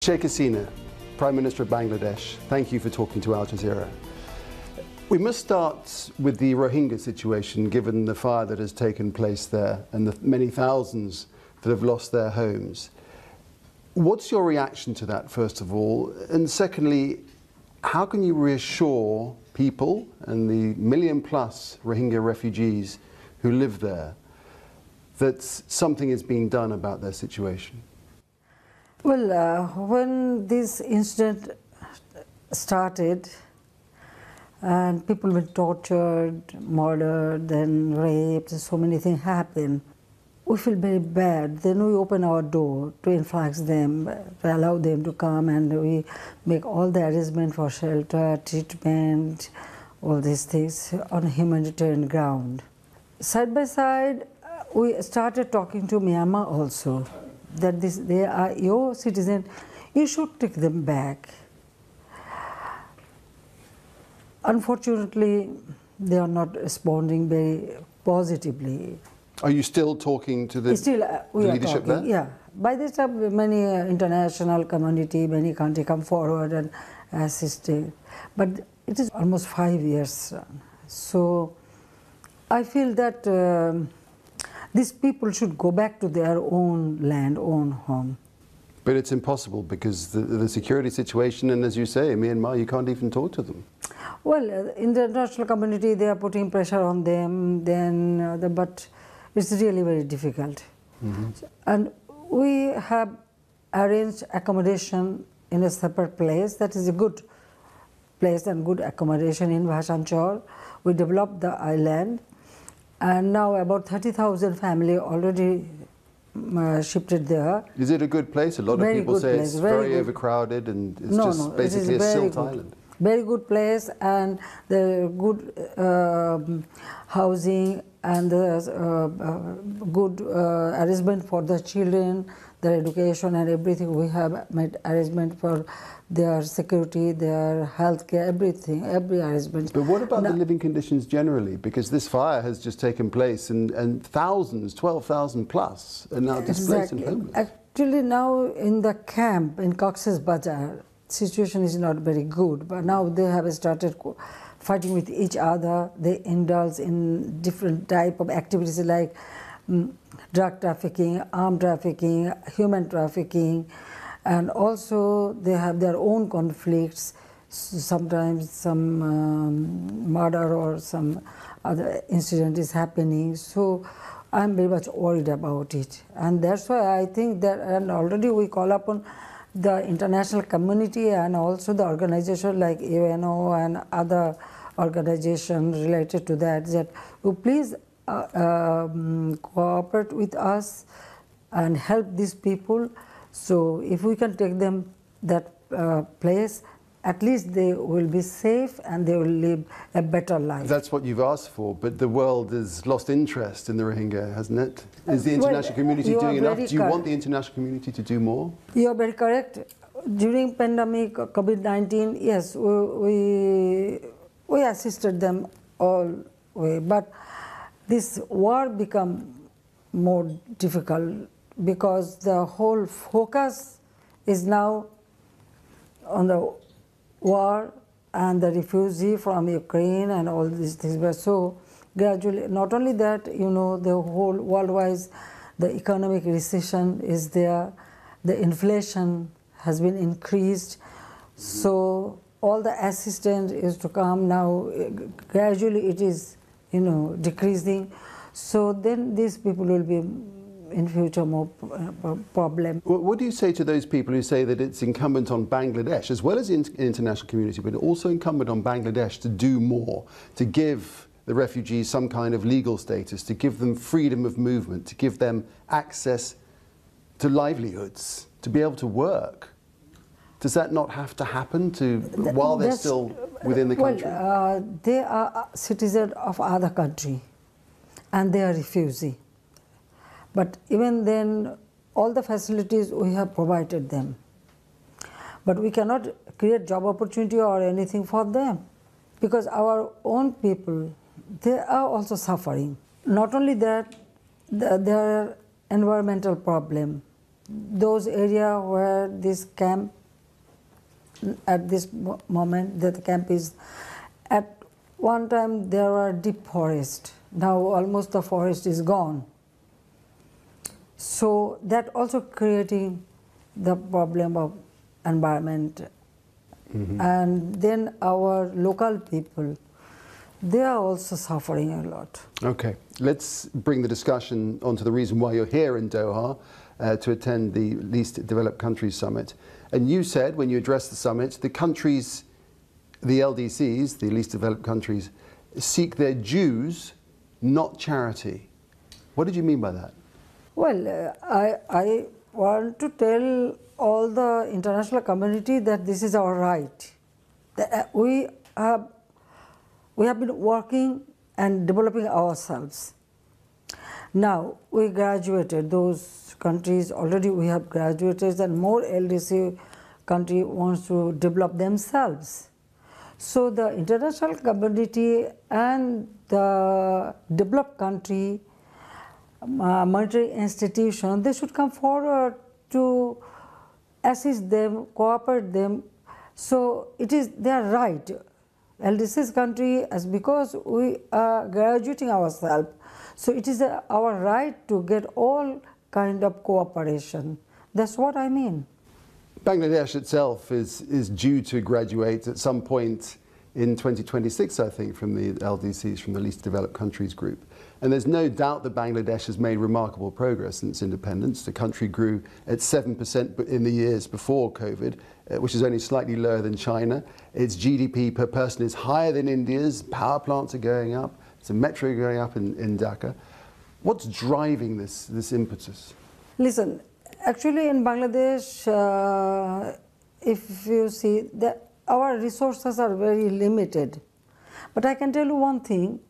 Sheikh Hasina, Prime Minister of Bangladesh, thank you for talking to Al Jazeera. We must start with the Rohingya situation, given the fire that has taken place there and the many thousands that have lost their homes. What's your reaction to that, first of all? And secondly, how can you reassure people and the million-plus Rohingya refugees who live there that something is being done about their situation? Well, when this incident started and people were tortured, murdered, then raped, so many things happened, we feel very bad. Then we open our door to influx them, to allow them to come, and we make all the arrangements for shelter, treatment, all these things on a humanitarian ground. Side by side, we started talking to Myanmar also, that they are your citizens, you should take them back. Unfortunately, they are not responding very positively. Are you still talking to the leadership there? Yeah. By this time, many international community, many countries come forward and assisting. But it is almost 5 years. So I feel that these people should go back to their own land, own home. But it's impossible because the security situation, and as you say, Myanmar, you can't even talk to them. Well, in the international community, they are putting pressure on them, but it's really very difficult. And we have arranged accommodation in a separate place. That is a good place and good accommodation in Bhasanchar. We developed the island, and now about 30,000 families already shifted there. Is it a good place? A lot of people say it's very overcrowded and it's just basically a silt island. Very good place, and the good housing and the good arrangement for the children, their education and everything. We have made arrangement for their security, their health care, everything, every arrangement. But what about the living conditions generally? Because this fire has just taken place and thousands, 12,000 plus, are now displaced and homeless. Actually now in the camp in Cox's Bazar, situation is not very good, but now they have started fighting with each other. They indulge in different type of activities like drug trafficking, armed trafficking, human trafficking, and also they have their own conflicts. Sometimes some murder or some other incident is happening. So I'm very much worried about it, and that's why I think that, and already we call upon the international community and also the organization like UNO and other organizations related to that, you please cooperate with us and help these people. So if we can take them that place, at least they will be safe and they will live a better life. That's what you've asked for, but the world has lost interest in the Rohingya, hasn't it? Is the international community doing enough? Do you want the international community to do more? You are very correct. During pandemic, COVID-19, yes, we assisted them all way, but this war become more difficult because the whole focus is now on the war and the refugee from Ukraine and all these things. But so gradually, not only that, you know, the whole worldwide, the economic recession is there, the inflation has been increased. So all the assistance is to come now. Gradually it is, you know, decreasing. So then these people will be in future more problem. What do you say to those people who say that it's incumbent on Bangladesh, as well as the international community, but also incumbent on Bangladesh to do more, to give the refugees some kind of legal status, to give them freedom of movement, to give them access to livelihoods, to be able to work? Does that not have to happen while they're still within the country? Well, they are citizens of other country and they are refugees. But even then, all the facilities we have provided them. But we cannot create job opportunity or anything for them because our own people, they are also suffering. Not only that, there are environmental problem. those areas where this camp, at this moment, that the camp is, at one time there were deep forest. Now almost the forest is gone. So that also creating the problem of environment. And then our local people, they are also suffering a lot. Okay, let's bring the discussion onto the reason why you're here in Doha to attend the Least Developed Countries Summit. And you said when you addressed the summit, the countries, the LDCs, the Least Developed Countries, seek their dues, not charity. What did you mean by that? Well, I want to tell all the international community that this is our right. We have been working and developing ourselves. Now we graduated, those countries already we have graduated, and more LDC country wants to develop themselves. So the international community and the developed country monetary institution, they should come forward to assist them, cooperate them. So it is their right. LDC's country, as because we are graduating ourselves, so it is our right to get all kind of cooperation. That's what I mean. Bangladesh itself is due to graduate at some point in 2026, I think, from the LDCs, from the Least Developed Countries Group. And there's no doubt that Bangladesh has made remarkable progress since independence. The country grew at 7% in the years before COVID, which is only slightly lower than China. Its GDP per person is higher than India's. Power plants are going up. There's a metro going up in Dhaka. What's driving this impetus? Listen, actually in Bangladesh, if you see, that our resources are very limited. But I can tell you one thing,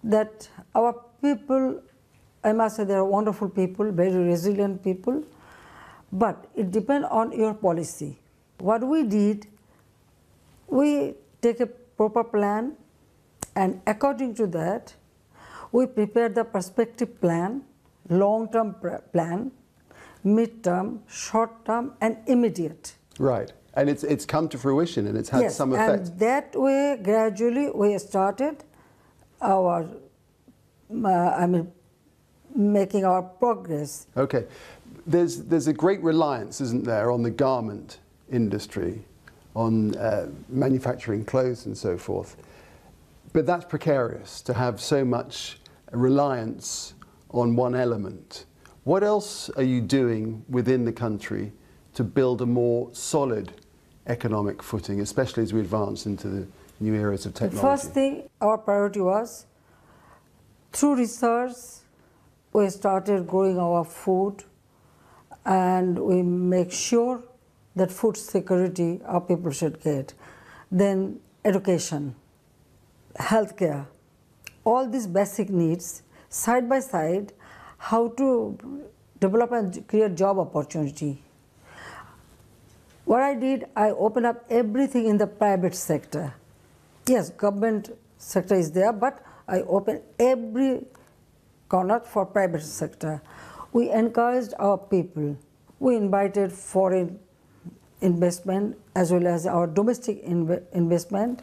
that our people, I must say they are wonderful people, very resilient people, but it depends on your policy. What we did, we take a proper plan, and according to that, we prepare the perspective plan, long-term plan, mid-term, short-term, and immediate. Right, and it's come to fruition, and it's had some effect. And that way, gradually, we started our, making our progress. Okay, there's a great reliance, isn't there, on the garment industry, on manufacturing clothes and so forth. But that's precarious, to have so much reliance on one element. What else are you doing within the country to build a more solid economic footing, especially as we advance into the new eras of technology? The first thing, our priority was, through research, we started growing our food, and we make sure that food security our people should get. Then education, healthcare, all these basic needs, side by side, how to develop and create job opportunity. What I did, I opened up everything in the private sector. Yes, government sector is there, but I opened every corner for private sector. We encouraged our people. We invited foreign investment as well as our domestic investment,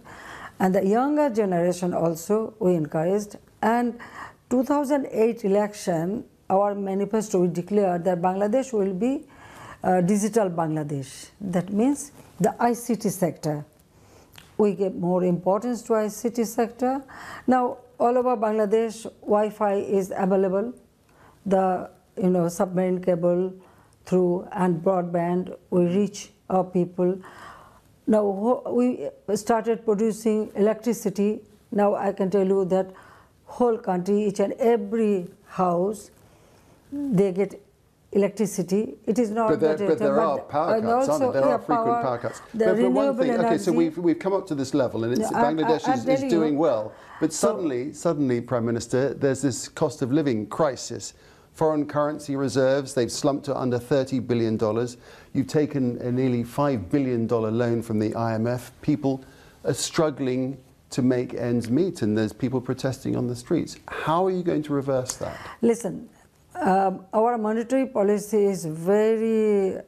and the younger generation also we encouraged. And 2008 election, our manifesto, we declared that Bangladesh will be digital Bangladesh. That means the ICT sector. We give more importance to ICT sector. Now, all over Bangladesh, Wi-Fi is available. The submarine cable through and broadband, we reach our people. Now, we started producing electricity. Now, I can tell you that whole country, each and every house, they get electricity. It is not. But there are power cuts, aren't there? There are frequent power cuts. But one thing, okay, so we've come up to this level, and Bangladesh is doing well. But suddenly, Prime Minister, there's this cost of living crisis. Foreign currency reserves, they've slumped to under $30 billion. You've taken a nearly $5 billion loan from the IMF. People are struggling to make ends meet, and there's people protesting on the streets. How are you going to reverse that? Listen, Our monetary policy is very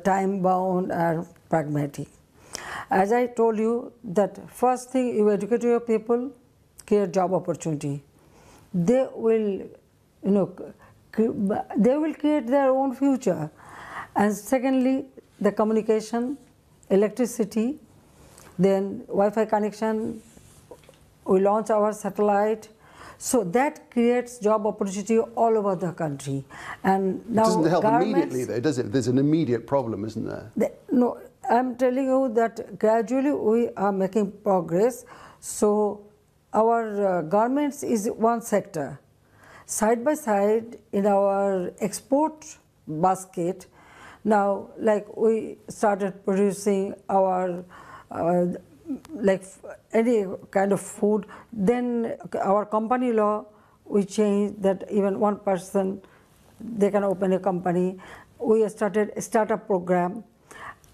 time-bound and pragmatic. As I told you, that first thing, you educate your people, create job opportunity. They will, they will create their own future. And secondly, the communication, electricity, then Wi-Fi connection. We launch our satellite. So that creates job opportunity all over the country. And now it doesn't help immediately though, does it? There's an immediate problem, isn't there? No, I'm telling you that gradually we are making progress. So our garments is one sector. Side by side in our export basket, now like we started producing our like any kind of food, then our company law, we changed that even one person, they can open a company. We started a startup program,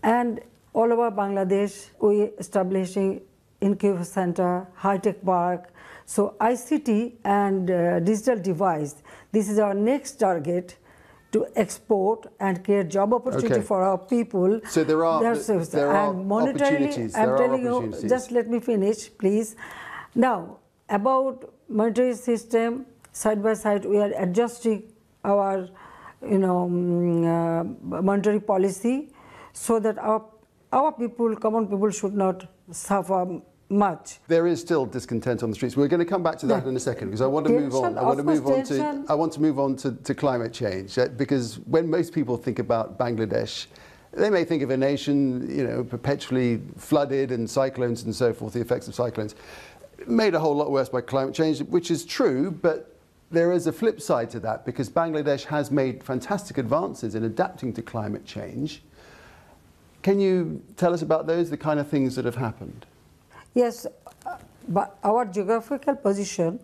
and all over Bangladesh, we establishing incubator center, high-tech park. So ICT and digital device, this is our next target to export and create job opportunity for our people. So there are opportunities. I'm telling you, just let me finish, please. Now, about monetary system, side by side, we are adjusting our, monetary policy so that our people, common people, should not suffer much. There is still discontent on the streets. We're going to come back to that in a second because I want to move on. I want to move on to climate change because when most people think about Bangladesh, they may think of a nation, perpetually flooded and cyclones and so forth, the effects of cyclones, made a whole lot worse by climate change, which is true, but there is a flip side to that because Bangladesh has made fantastic advances in adapting to climate change. Can you tell us about those, the kind of things that have happened? Yes, but our geographical position,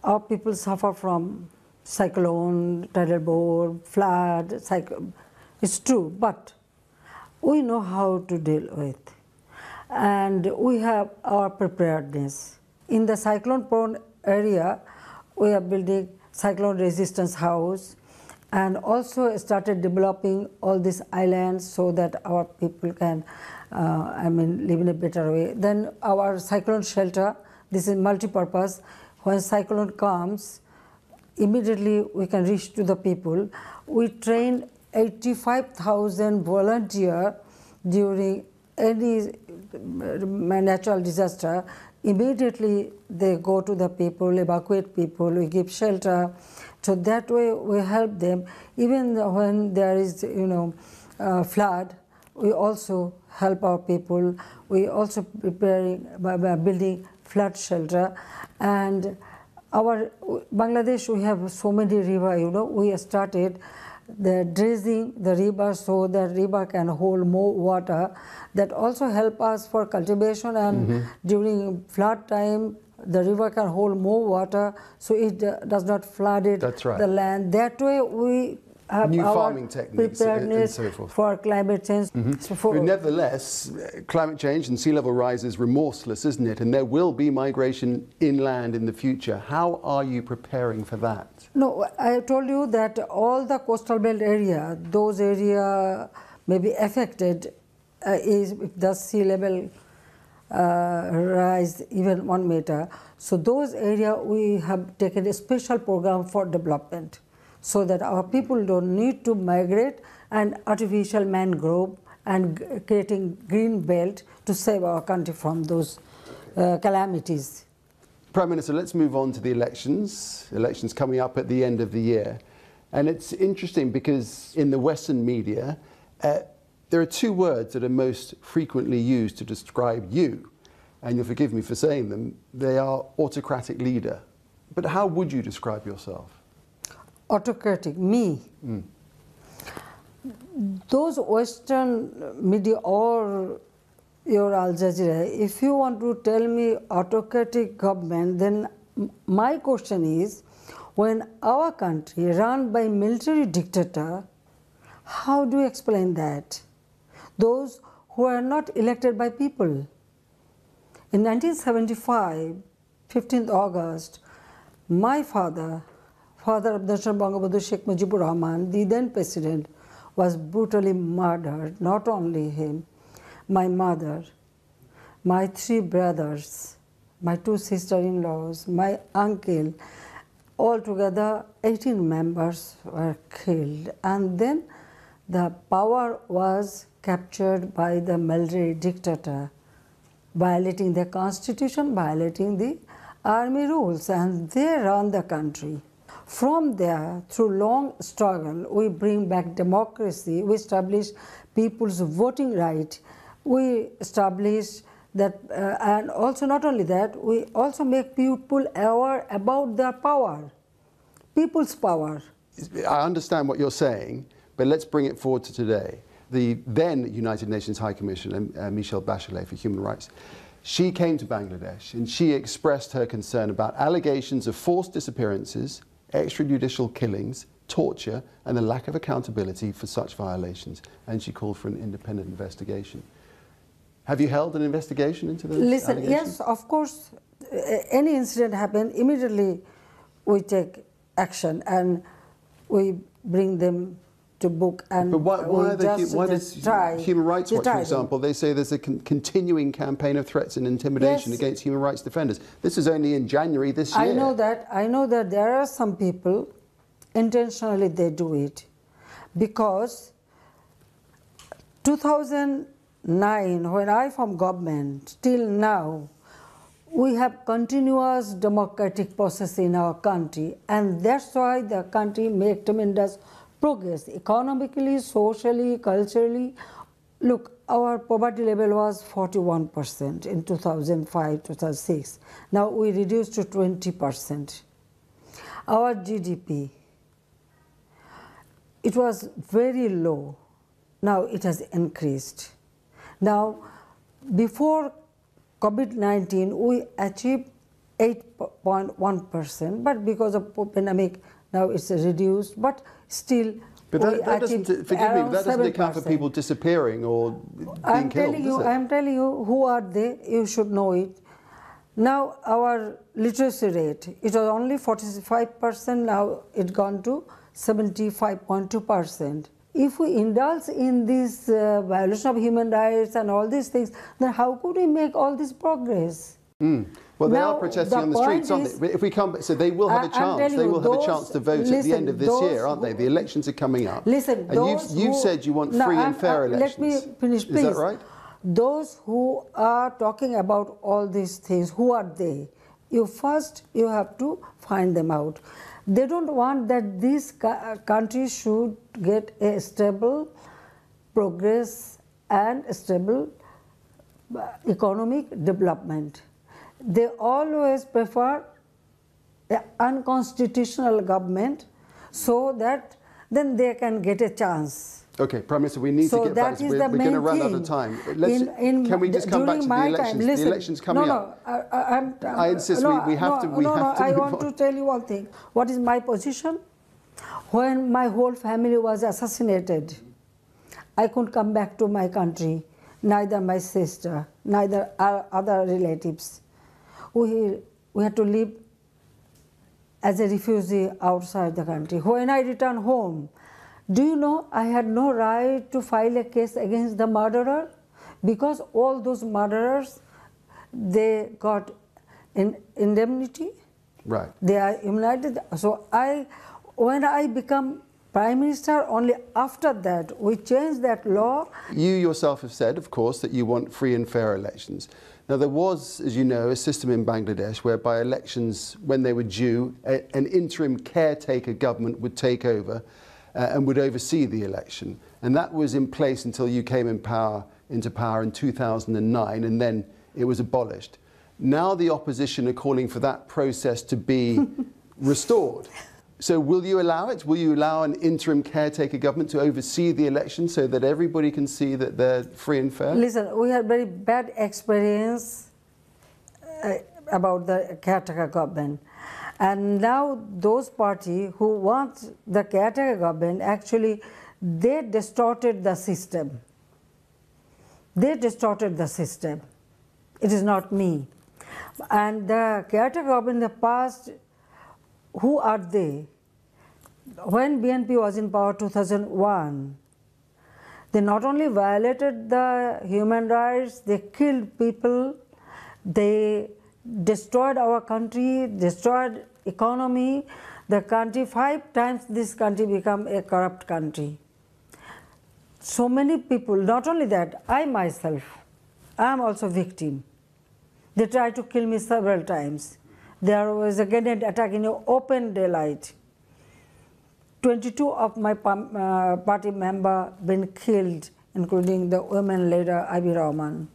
our people suffer from cyclone, tidal bore, flood, it's true, but we know how to deal with. And we have our preparedness. In the cyclone-prone area, we are building cyclone resistance house and also started developing all these islands so that our people can live in a better way. Then our cyclone shelter, this is multi-purpose. When cyclone comes, immediately we can reach to the people. We train 85,000 volunteers during any natural disaster. Immediately they go to the people, evacuate people, we give shelter. So that way we help them. Even when there is, flood, we also help our people. We also preparing by building flood shelter. And our Bangladesh, we have so many rivers. We started the dredging the river so that river can hold more water. That also help us for cultivation, and during flood time, the river can hold more water, so it does not flood the land. That way, we have new our farming techniques preparedness and so forth for climate change. But nevertheless, climate change and sea level rise is remorseless, isn't it? And there will be migration inland in the future. How are you preparing for that? No, I told you that all the coastal belt area, those areas may be affected if the sea level rise even 1 meter. So those areas we have taken a special program for development, so that our people don't need to migrate, and artificial mangrove and creating green belt to save our country from those calamities. Prime Minister, let's move on to the elections. Elections coming up at the end of the year. And it's interesting because in the Western media, there are two words that are most frequently used to describe you. And you'll forgive me for saying them. They are autocratic leader. But how would you describe yourself? Autocratic, me. Those Western media or your Al Jazeera, if you want to tell me autocratic government, then my question is, when our country run by military dictator, how do you explain that? Those who are not elected by people. In 1975, 15th August, my father father of National Bangabandhu Sheikh Mujibur Rahman, the then president, was brutally murdered. Not only him, my mother, my 3 brothers, my 2 sister-in-laws, my uncle, altogether 18 members were killed. And then the power was captured by the military dictator, violating the constitution, violating the army rules, and they run the country. From there, through long struggle, we bring back democracy, we establish people's voting right, we establish that, and also not only that, we also make people aware about their power, people's power. I understand what you're saying, but let's bring it forward to today. The then United Nations High Commissioner, Michelle Bachelet for Human Rights, she came to Bangladesh and she expressed her concern about allegations of forced disappearances, extrajudicial killings, torture, and the lack of accountability for such violations. And she called for an independent investigation. Have you held an investigation into those allegations? Yes, of course. Any incident happen, immediately we take action and we bring them to book, and but why does Human Rights Watch, for example, they say there's a continuing campaign of threats and intimidation against human rights defenders. This is only in January this year. I know that there are some people, intentionally they do it, because 2009, when I formed government, till now, we have continuous democratic process in our country, and that's why the country made tremendous progress economically, socially, culturally. Look, our poverty level was 41% in 2005-2006. Now we reduced to 20%. Our GDP, it was very low. Now it has increased. Now, before COVID-19, we achieved 8.1%, but because of pandemic, now it's reduced, but still but that doesn't, forgive me, but that doesn't account for people disappearing or being killed, does it? I'm telling you, who are they? You should know it. Now our literacy rate, it was only 45%, now it's gone to 75.2%. If we indulge in this violation of human rights and all these things, then how could we make all this progress? Well, they are protesting on the streets, aren't they? If we come, so they will have a chance. They will have a chance to vote at the end of this year, aren't they? The elections are coming up. Listen, and you've said you want free and fair elections. Let me finish, please. Is that right? Those who are talking about all these things, who are they? You have to find them out. They don't want that this country should get a stable progress and stable economic development. They always prefer an unconstitutional government so that then they can get a chance. Okay, Prime Minister, we need to get back. We're going to run out of time. Can we just come back to the elections? The elections coming up. I insist we have to move on. I want to tell you one thing. What is my position? When my whole family was assassinated, I couldn't come back to my country, neither my sister, neither our other relatives. We had to live as a refugee outside the country. When I returned home, do you know I had no right to file a case against the murderer? Because all those murderers, they got indemnity. Right. They are immunized. So when I become Prime Minister, only after that, we changed that law. You yourself have said, of course, that you want free and fair elections. Now, there was, as you know, a system in Bangladesh whereby elections, when they were due, an interim caretaker government would take over and would oversee the election. And that was in place until you came into power in 2009, and then it was abolished. Now the opposition are calling for that process to be restored. So will you allow it? Will you allow an interim caretaker government to oversee the election so that everybody can see that they're free and fair? Listen, we had very bad experience about the caretaker government. And now those parties who want the caretaker government, actually, they distorted the system. They distorted the system. It is not me. And the caretaker government in the past, who are they? when BNP was in power 2001, they not only violated the human rights, they killed people, they destroyed our country, destroyed economy. The country, 5 times this country became a corrupt country. So many people, not only that, I myself, I am also victim. They tried to kill me several times. There was a grenade attack in open daylight. 22 of my party members been killed, including the women leader Ivy Rahman.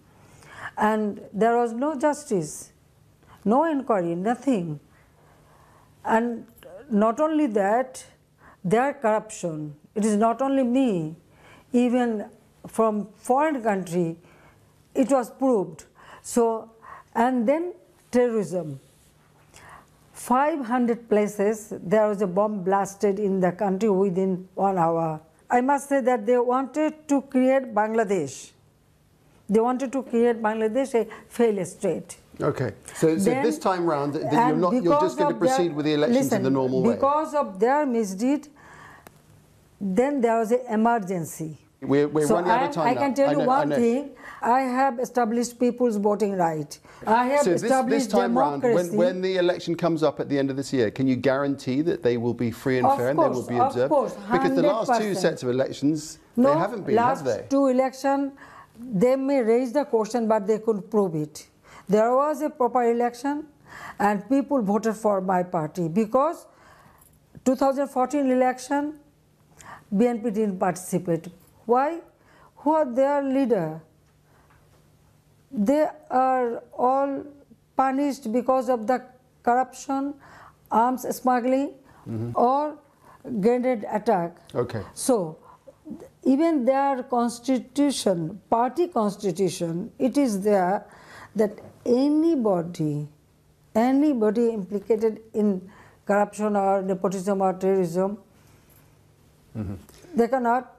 And there was no justice, no inquiry, nothing. And not only that, their corruption, it is not only me, even from foreign country, it was proved. So, and then terrorism. 500 places, there was a bomb blasted in the country within 1 hour. I must say that they wanted to create Bangladesh. They wanted to create Bangladesh a failed state. Okay, so this time round, you're just going to proceed with the elections in the normal way? Because of their misdeed, then there was an emergency. We're running out of time now. I can tell you one thing. I have established people's voting right. I have established this time democracy. round, when the election comes up at the end of this year, can you guarantee that they will be free and fair and they will be observed? Of course, 100%. Because the last 2 sets of elections, they haven't been, have they? Last 2 elections, they may raise the question, but they couldn't prove it. There was a proper election, and people voted for my party because 2014 election, BNP didn't participate. Why? Who are their leader? They are all punished because of the corruption, arms smuggling, or grenade attack. Okay. So, even their constitution, party constitution, it is there that anybody implicated in corruption or nepotism or terrorism, they cannot.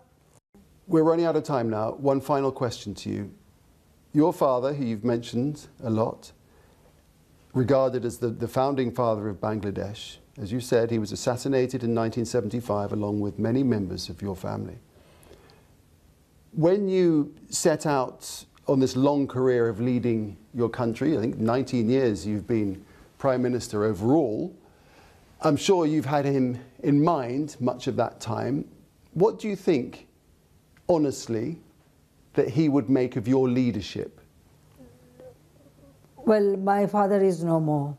We're running out of time now. One final question to you. Your father, who you've mentioned a lot, regarded as the founding father of Bangladesh, as you said, he was assassinated in 1975 along with many members of your family. When you set out on this long career of leading your country, I think 19 years you've been Prime Minister overall, I'm sure you've had him in mind much of that time. What do you think, honestly, that he would make of your leadership? Well, my father is no more,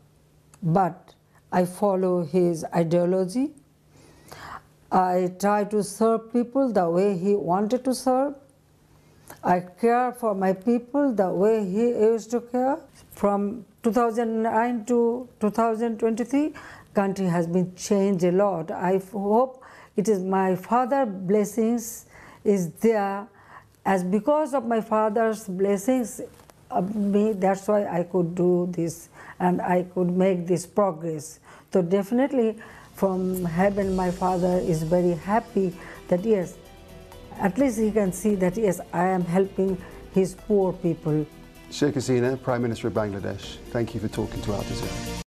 but I follow his ideology. I try to serve people the way he wanted to serve. I care for my people the way he used to care. From 2009 to 2023, country has been changed a lot. I hope it is my father's blessings is there. As because of my father's blessings of me, that's why I could do this and I could make this progress. So definitely from heaven my father is very happy that yes, at least he can see that yes, I am helping his poor people. Sheikh Hasina, Prime Minister of Bangladesh, thank you for talking to Al Jazeera.